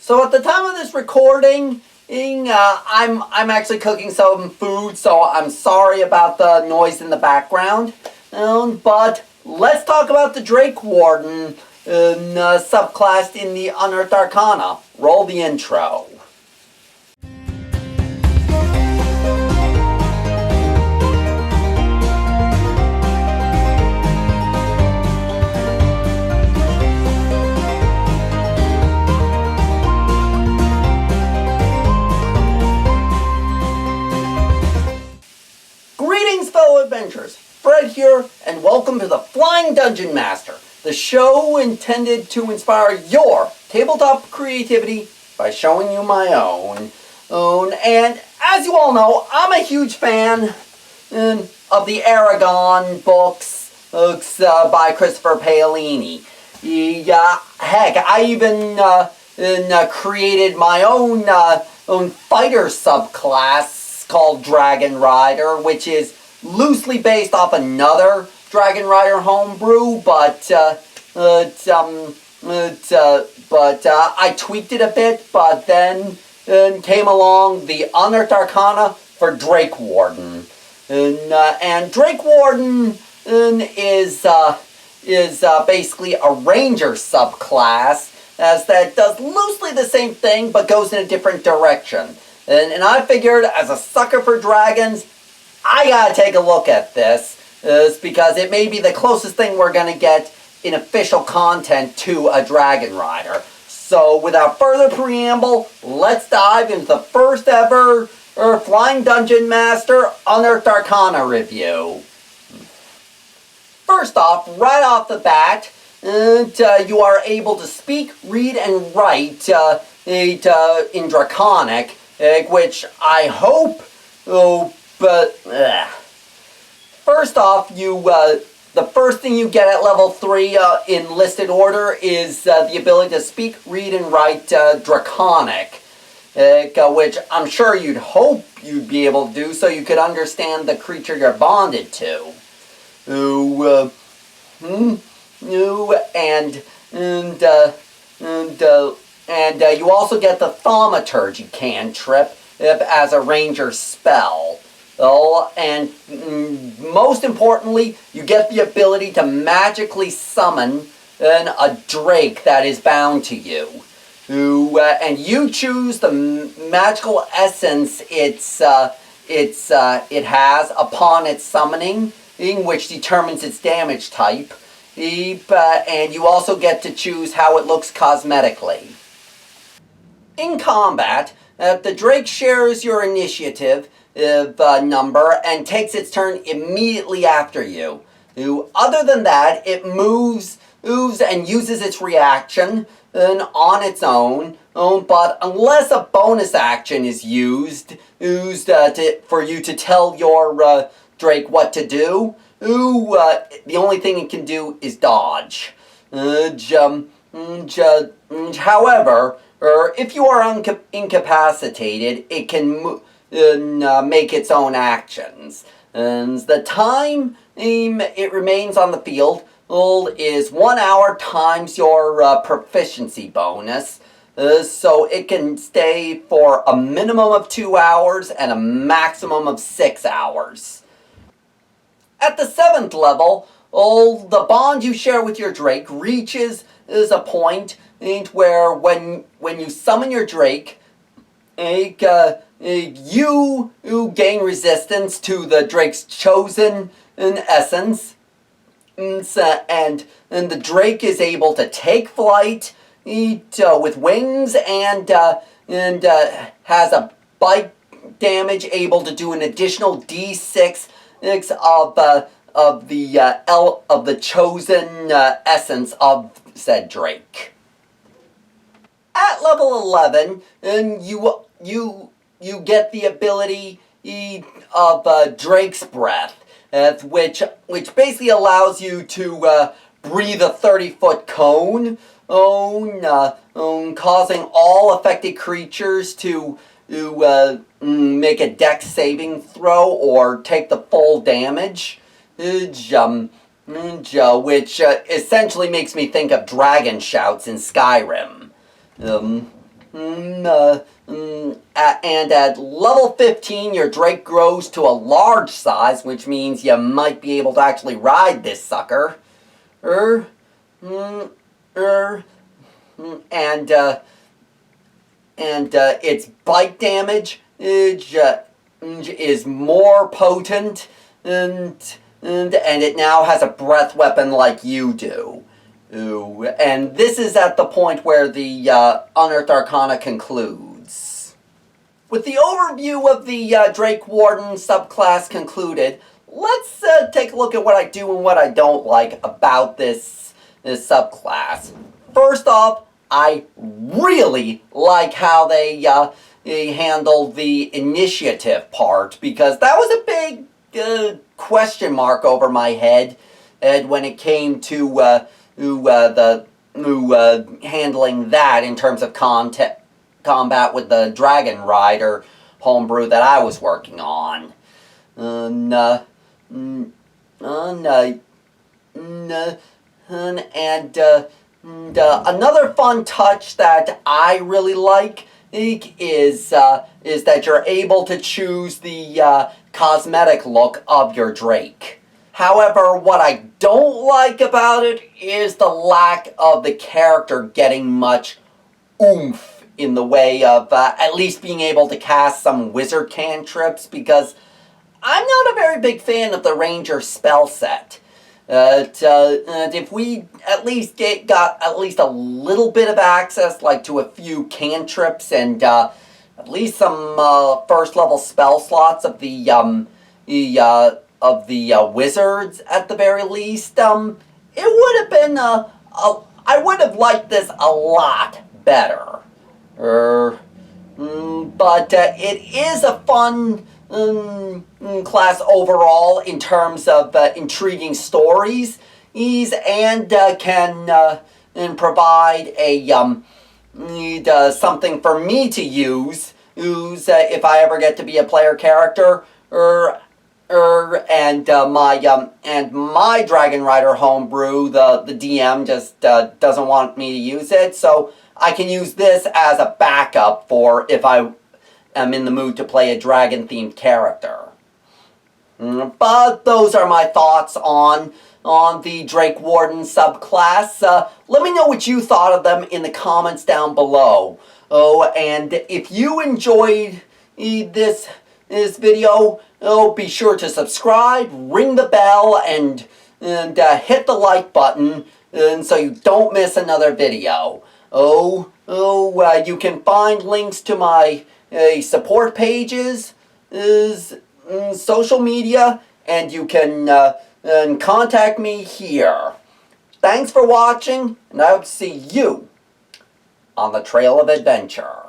So at the time of this recording, I'm actually cooking some food, so I'm sorry about the noise in the background. But let's talk about the Drakewarden subclass in the Unearthed Arcana. Roll the intro. Greetings, fellow adventurers. Fred here, and welcome to the Flying Dungeon Master, the show intended to inspire your tabletop creativity by showing you my own. And as you all know, I'm a huge fan of the Aragon books by Christopher Paolini. Heck, I even created my own fighter subclass called Dragon Rider, which is loosely based off another Dragon Rider homebrew, but I tweaked it a bit. But then came along the Unearthed Arcana for Drakewarden, and Drakewarden is basically a ranger subclass, as that does loosely the same thing but goes in a different direction. And I figured, as a sucker for dragons, I gotta take a look at this, because it may be the closest thing we're gonna get in official content to a Dragon Rider. So without further preamble, let's dive into the first ever Flying Dungeon Master Unearthed Arcana review. First off, right off the bat, you are able to speak, read, and write in Draconic, which I hope, first off, the first thing you get at level 3 in listed order is the ability to speak, read, and write Draconic, which I'm sure you'd hope you'd be able to do so you could understand the creature you're bonded to. And you also get the Thaumaturgy cantrip as a ranger spell. And most importantly, you get the ability to magically summon a drake that is bound to you. And you choose the magical essence it has upon its summoning, which determines its damage type. And you also get to choose how it looks cosmetically. In combat, the Drake shares your initiative number and takes its turn immediately after you. Other than that, it moves and uses its reaction on its own, but unless a bonus action is used for you to tell your Drake what to do, the only thing it can do is dodge. However, if you are incapacitated, it can make its own actions. And the time it remains on the field is 1 hour times your proficiency bonus. So it can stay for a minimum of 2 hours and a maximum of 6 hours. At the 7th level, the bond you share with your Drake reaches a point where when you summon your Drake, you gain resistance to the Drake's chosen essence, and the Drake is able to take flight with wings and has a bite damage able to do an additional D6 of the chosen essence of said Drake. At level 11, you get the ability of Drake's Breath, which basically allows you to breathe a 30-foot cone, causing all affected creatures to make a dex saving throw or take the full damage, which essentially makes me think of dragon shouts in Skyrim. and at level 15 your Drake grows to a large size, which means you might be able to actually ride this sucker. And its bite damage is more potent, and it now has a breath weapon like you do. Ooh. And this is at the point where the Unearthed Arcana concludes. With the overview of the Drakewarden subclass concluded, let's take a look at what I do and what I don't like about this subclass. First off, I really like how they handled the initiative part, because that was a big question mark over my head when it came to handling that in terms of combat with the Dragon Rider homebrew that I was working on. Another fun touch that I really like is that you're able to choose the cosmetic look of your Drake. However, what I don't like about it is the lack of the character getting much oomph in the way of at least being able to cast some wizard cantrips, because I'm not a very big fan of the Ranger spell set. If we at least got at least a little bit of access, like to a few cantrips and at least some first level spell slots of the wizards at the very least, it would have been I would have liked this a lot better. But it is a fun class overall in terms of intriguing stories, and can provide something for me to use if I ever get to be a player character, and my Dragon Rider homebrew, the DM just doesn't want me to use it, so I can use this as a backup for if I am in the mood to play a dragon-themed character. But those are my thoughts on the Drakewarden subclass. Let me know what you thought of them in the comments down below. Oh, and if you enjoyed this video, be sure to subscribe, ring the bell, and hit the like button so you don't miss another video. You can find links to my support pages, social media, and you can contact me here. Thanks for watching, and I hope to see you on the Trail of Adventure.